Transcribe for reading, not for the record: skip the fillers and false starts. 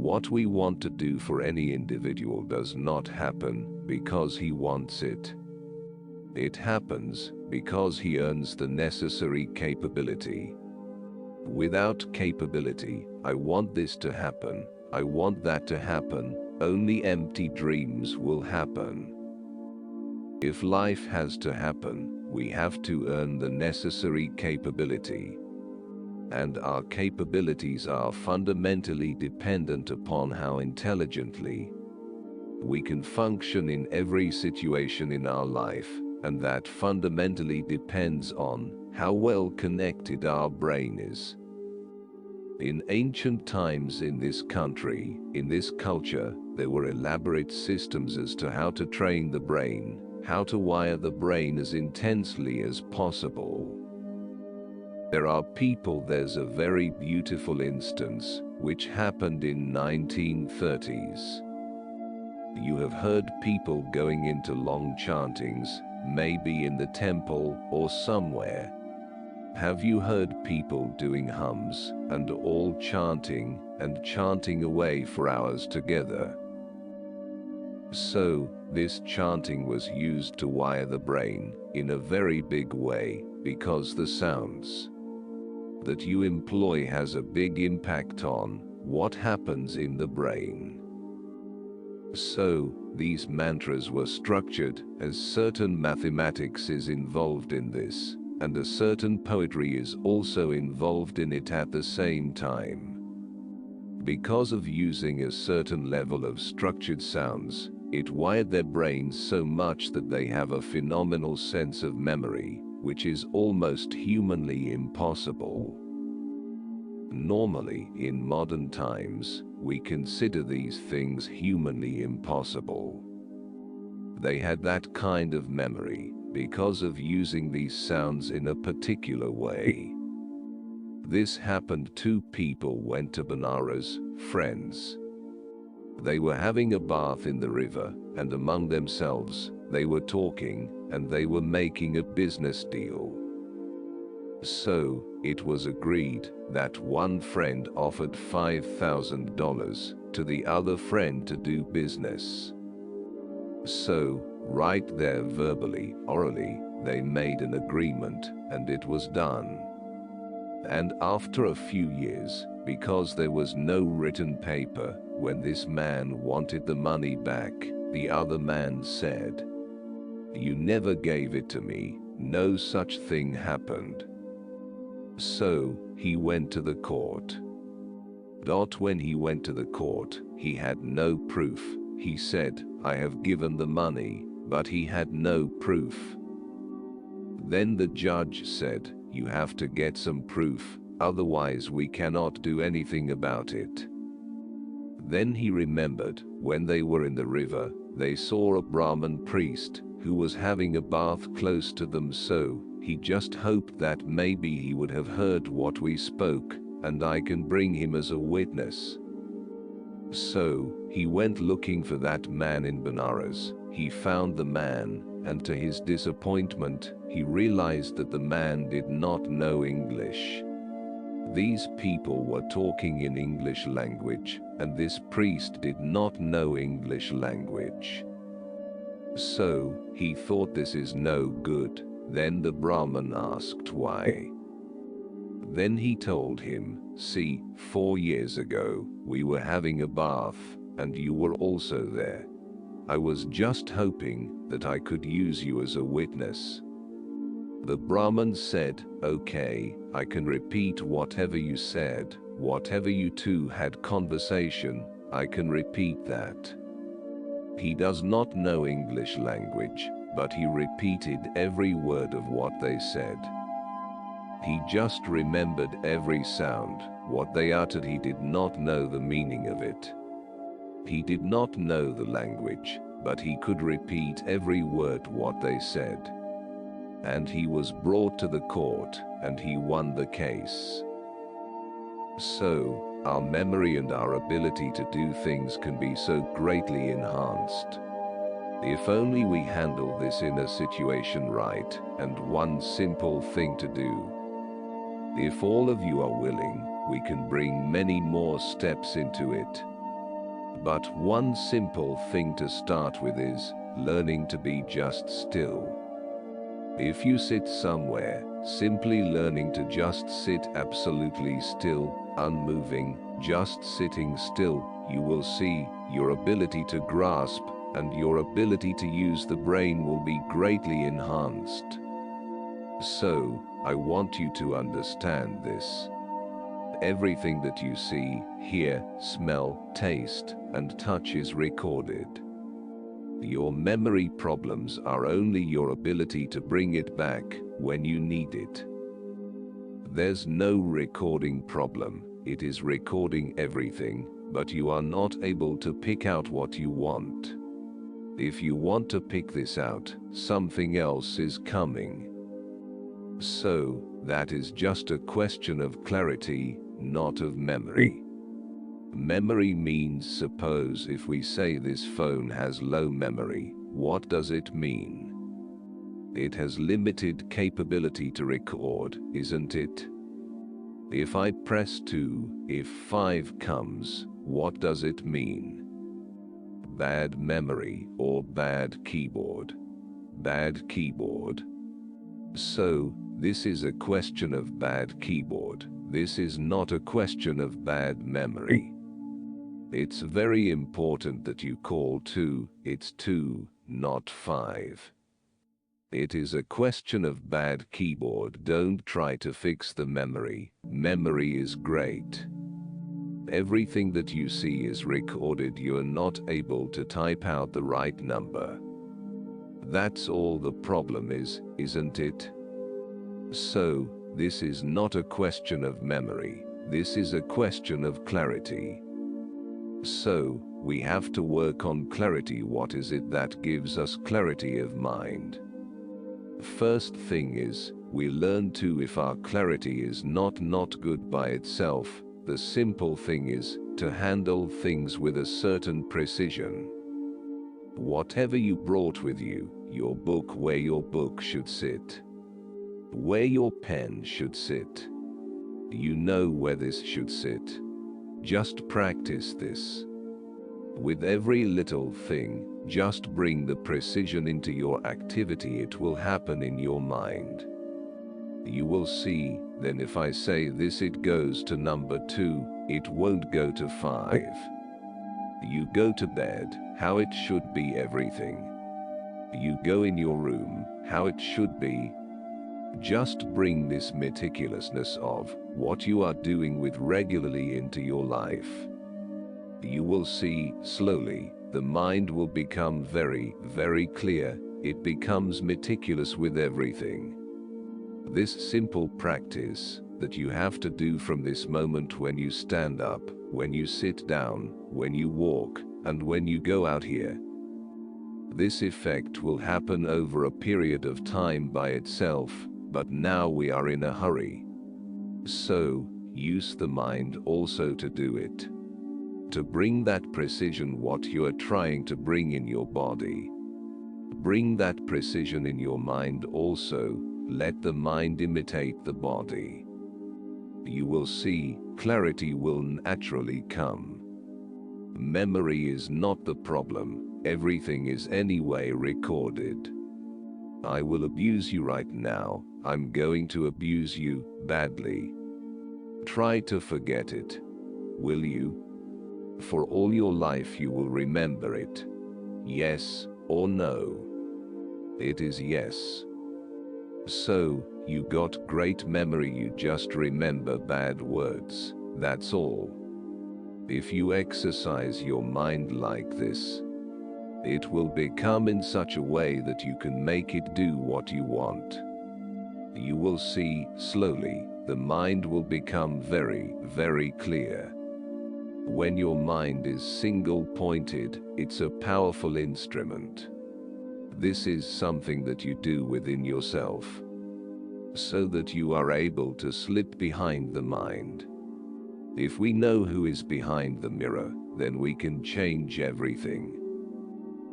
What we want to do for any individual does not happen because he wants it. It happens because he earns the necessary capability. Without capability, I want this to happen, I want that to happen, only empty dreams will happen. If life has to happen, we have to earn the necessary capability. And our capabilities are fundamentally dependent upon how intelligently we can function in every situation in our life, and that fundamentally depends on how well connected our brain is. In ancient times in this country, in this culture, there were elaborate systems as to how to train the brain, how to wire the brain as intensely as possible. There's a very beautiful instance, which happened in 1930s. You have heard people going into long chantings, maybe in the temple or somewhere. Have you heard people doing hums and all chanting and chanting away for hours together? So, this chanting was used to wire the brain in a very big way, because the sounds that you employ has a big impact on what happens in the brain. So, these mantras were structured as certain mathematics is involved in this, and a certain poetry is also involved in it at the same time. Because of using a certain level of structured sounds, it wired their brains so much that they have a phenomenal sense of memory, which is almost humanly impossible. Normally, in modern times, we consider these things humanly impossible. They had that kind of memory because of using these sounds in a particular way. This happened. Two people went to Benares, friends. They were having a bath in the river, and among themselves, they were talking, and they were making a business deal. So, it was agreed that one friend offered $5,000 to the other friend to do business. So, right there verbally, orally, they made an agreement, and it was done. And after a few years, because there was no written paper, when this man wanted the money back, the other man said, "You never gave it to me, no such thing happened." So, he went to the court. When he went to the court, he had no proof. He said, "I have given the money," but he had no proof. Then the judge said, "You have to get some proof, otherwise we cannot do anything about it." Then he remembered, when they were in the river, they saw a Brahmin priest who was having a bath close to them, so he just hoped that maybe he would have heard what we spoke, and I can bring him as a witness. So, he went looking for that man in Benares. He found the man, and to his disappointment, he realized that the man did not know English. These people were talking in English language, and this priest did not know English language. So, he thought this is no good. Then the Brahmin asked why. Then he told him, "See, 4 years ago, we were having a bath, and you were also there. I was just hoping that I could use you as a witness." The Brahmin said, "Okay, I can repeat whatever you said, whatever you two had conversation, I can repeat that." He does not know English language, but he repeated every word of what they said. He just remembered every sound, what they uttered. He did not know the meaning of it. He did not know the language, but he could repeat every word what they said. And he was brought to the court, and he won the case. So, our memory and our ability to do things can be so greatly enhanced. If only we handle this in a situation right, and one simple thing to do. If all of you are willing, we can bring many more steps into it. But one simple thing to start with is learning to be just still. If you sit somewhere, simply learning to just sit absolutely still, unmoving, just sitting still, you will see your ability to grasp and your ability to use the brain will be greatly enhanced. So, I want you to understand this. Everything that you see, hear, smell, taste, and touch is recorded. Your memory problems are only your ability to bring it back when you need it. There's no recording problem, it is recording everything, but you are not able to pick out what you want. If you want to pick this out, something else is coming. So, that is just a question of clarity, not of memory. Memory means, suppose if we say this phone has low memory, what does it mean? It has limited capability to record, isn't it? If I press 2, if 5 comes, what does it mean? Bad memory or bad keyboard? Bad keyboard. So, this is a question of bad keyboard. This is not a question of bad memory. It's very important that you call 2, it's 2, not 5. It is a question of bad keyboard. Don't try to fix the memory. Memory is great. Everything that you see is recorded. You are not able to type out the right number. That's all the problem is, isn't it? So, this is not a question of memory. This is a question of clarity. So, we have to work on clarity. What is it that gives us clarity of mind? First thing is, we learn to, if our clarity is not good by itself, the simple thing is to handle things with a certain precision. Whatever you brought with you, your book, where your book should sit, where your pen should sit, you know where this should sit. Just practice this. With every little thing, just bring the precision into your activity. It will happen in your mind. You will see, then if I say this, it goes to number 2, it won't go to 5. You go to bed, how it should be everything. You go in your room, how it should be. Just bring this meticulousness of what you are doing with regularly into your life. You will see, slowly, the mind will become very, very clear. It becomes meticulous with everything. This simple practice that you have to do from this moment, when you stand up, when you sit down, when you walk, and when you go out here. This effect will happen over a period of time by itself, but now we are in a hurry. So, use the mind also to do it. To bring that precision, what you are trying to bring in your body. Bring that precision in your mind also. Let the mind imitate the body. You will see, clarity will naturally come. Memory is not the problem. Everything is anyway recorded. I will abuse you right now. I'm going to abuse you badly. Try to forget it. Will you? For all your life you will remember it. Yes or no? It is yes. So, you got great memory, you just remember bad words, that's all. If you exercise your mind like this, it will become in such a way that you can make it do what you want. You will see, slowly, the mind will become very, very clear. When your mind is single-pointed, it's a powerful instrument. This is something that you do within yourself, so that you are able to slip behind the mind. If we know who is behind the mirror, then we can change everything.